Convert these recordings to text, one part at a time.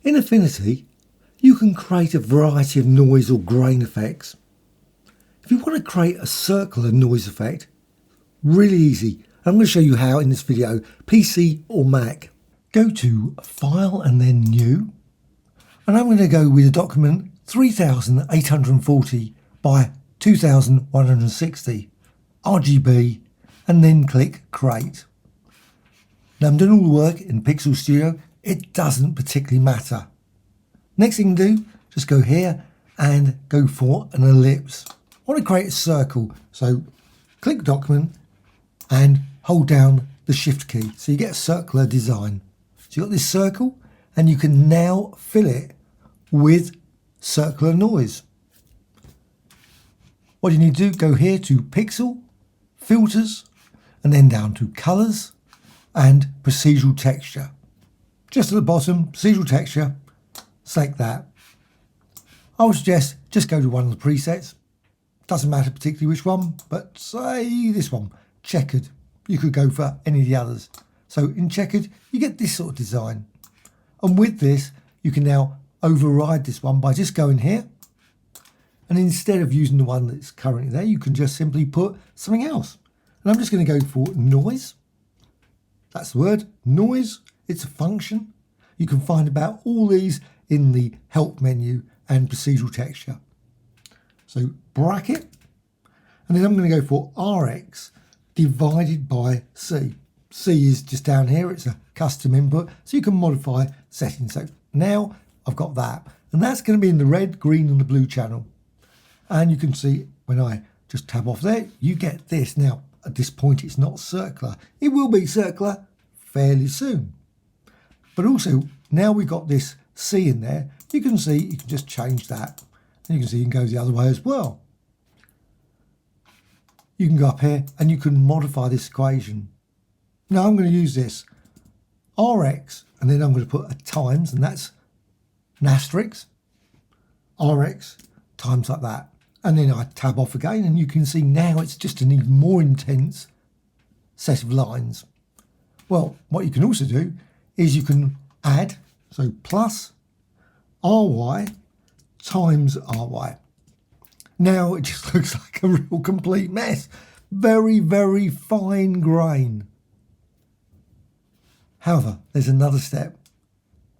In Affinity, you can create a variety of noise or grain effects. If you want to create a circular noise effect, really easy. I'm going to show you how in this video, PC or Mac. Go to File and then New, and I'm going to go with a document 3840 by 2160 RGB, and then click Create. Now I'm doing all the work in Pixel Studio. It doesn't particularly matter. Next thing to do, just go here and go for an ellipse. I want to create a circle, so click Document and hold down the Shift key, so you get a circular design. So you've got this circle, and you can now fill it with circular noise. What you need to do, go here to Pixel, Filters, and then down to Colors and Procedural Texture. Just at the bottom, Procedural Texture, select that. I would suggest just go to one of the presets. Doesn't matter particularly which one, but say this one, Checkered. You could go for any of the others. So in Checkered, you get this sort of design. And with this, you can now override this one by just going here. And instead of using the one that's currently there, you can just simply put something else. And I'm just going to go for noise. That's the word, noise. It's a function. You can find about all these in the help menu and procedural texture. So bracket, and then I'm going to go for RX divided by C. C is just down here. It's a custom input, so you can modify settings. So now I've got that, and that's going to be in the red, green, and the blue channel. And you can see when I just tab off there, you get this. Now, at this point, it's not circular. It will be circular fairly soon. But also, now we've got this C in there, you can see you can just change that. And you can see you can go the other way as well. You can go up here and you can modify this equation. Now I'm going to use this RX, and then I'm going to put a times, and that's an asterisk, RX times like that. And then I tab off again, and you can see now it's just an even more intense set of lines. Well, what you can also do is you can add, so plus RY times RY. Now it just looks like a real complete mess. Very, very fine grain. However, there's another step,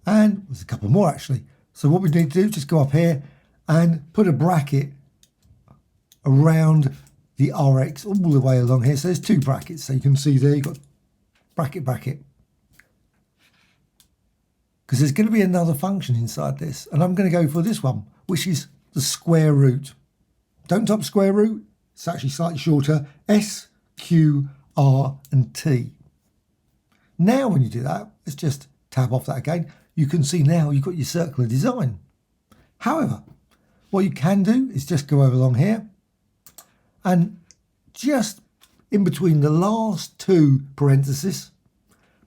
and there's a couple more actually. So what we need to do is just go up here and put a bracket around the RX all the way along here. So there's two brackets. So you can see there you've got bracket, bracket. Because there's going to be another function inside this. And I'm going to go for this one, which is the square root. Don't type square root. It's actually slightly shorter. S, Q, R, and T. Now when you do that, let's just tab off that again. You can see now you've got your circular design. However, what you can do is just go over along here and just in between the last two parentheses,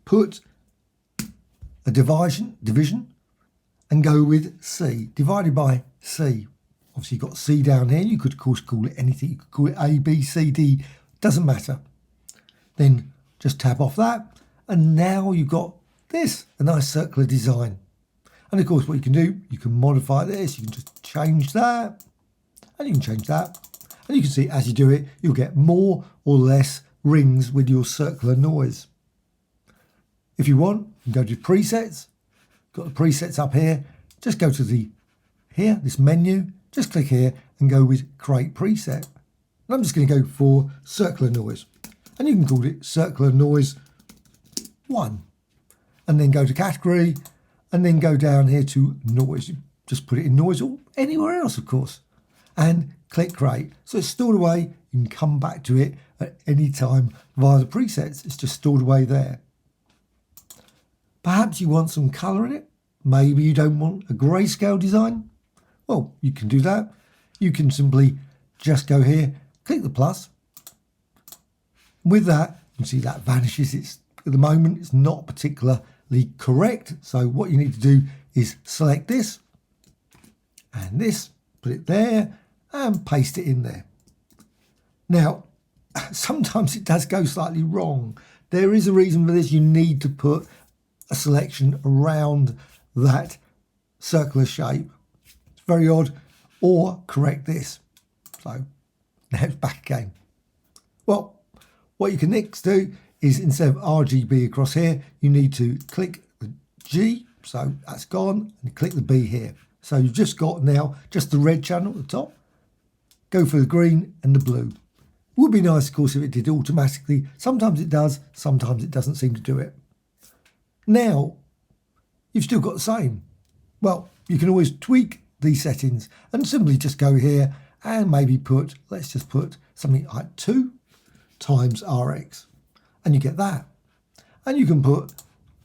put a division and go with C, divided by C. Obviously you've got C down here. You could of course call it anything. You could call it A, B, C, D, doesn't matter. Then just tab off that, and now you've got this, a nice circular design. And of course what you can do, you can modify this. You can just change that, and you can change that. And you can see as you do it, you'll get more or less rings with your circular noise. If you want, you can go to presets. Got the presets up here. Just go to this menu, just click here and go with create preset. And I'm just going to go for circular noise. And you can call it circular noise 1. And then go to category, and then go down here to noise. You just put it in noise or anywhere else, of course. And click create. So it's stored away. You can come back to it at any time via the presets. It's just stored away there. Perhaps you want some colour in it. Maybe you don't want a grayscale design. Well, you can do that. You can simply just go here, click the plus. With that, you can see that vanishes. At the moment, it's not particularly correct. So what you need to do is select this and this, put it there and paste it in there. Now, sometimes it does go slightly wrong. There is a reason for this. You need to put a selection around that circular shape. It's very odd. Or correct this. So now it's back again. Well, what you can next do is instead of RGB across here, you need to click the G. So that's gone, and click the B here. So you've just got now just the red channel at the top. Go for the green and the blue. Would be nice, of course, if it did automatically. Sometimes it does, sometimes it doesn't seem to do it. Now, you've still got the same. Well, you can always tweak these settings and simply just go here and maybe put, let's just put something like 2 times RX. And you get that. And you can put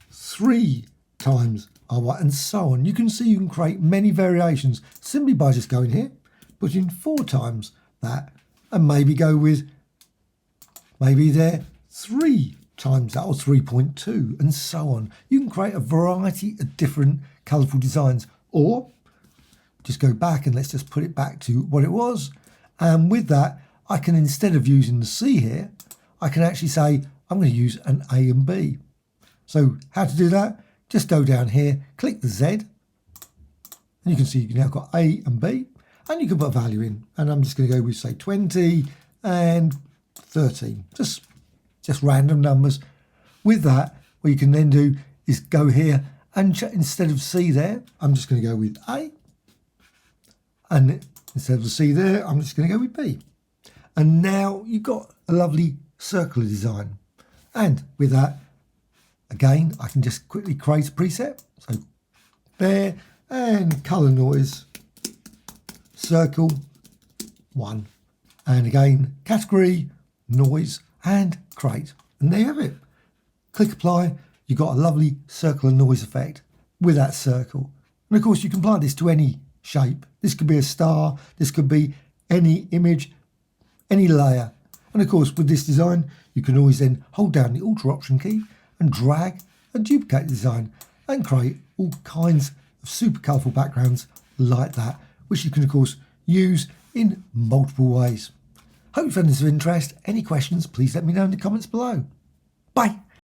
3 times RY and so on. You can see you can create many variations simply by just going here, putting 4 times that, and maybe go with maybe there 3 times that or 3.2 and so on. You can create a variety of different colourful designs, or just go back and let's just put it back to what it was. And with that, I can, instead of using the C here, I can actually say I'm going to use an A and B. So how to do that? Just go down here, click the Z, and you can see you've now got A and B, and you can put a value in. And I'm just going to go with, say, 20 and 13, just random numbers. With that, what you can then do is go here, and instead of C there, I'm just going to go with A, and instead of C there, I'm just going to go with B. And now you've got a lovely circular design. And with that, again, I can just quickly create a preset. So there, and colour noise, circle 1. And again, category, noise, and create. And there you have it. Click apply, you've got a lovely circular noise effect with that circle. And of course, you can apply this to any shape. This could be a star, this could be any image, any layer. And of course, with this design, you can always then hold down the Alt or Option key and drag and duplicate the design and create all kinds of super colourful backgrounds like that, which you can of course use in multiple ways. Hope you found this of interest. Any questions, please let me know in the comments below. Bye.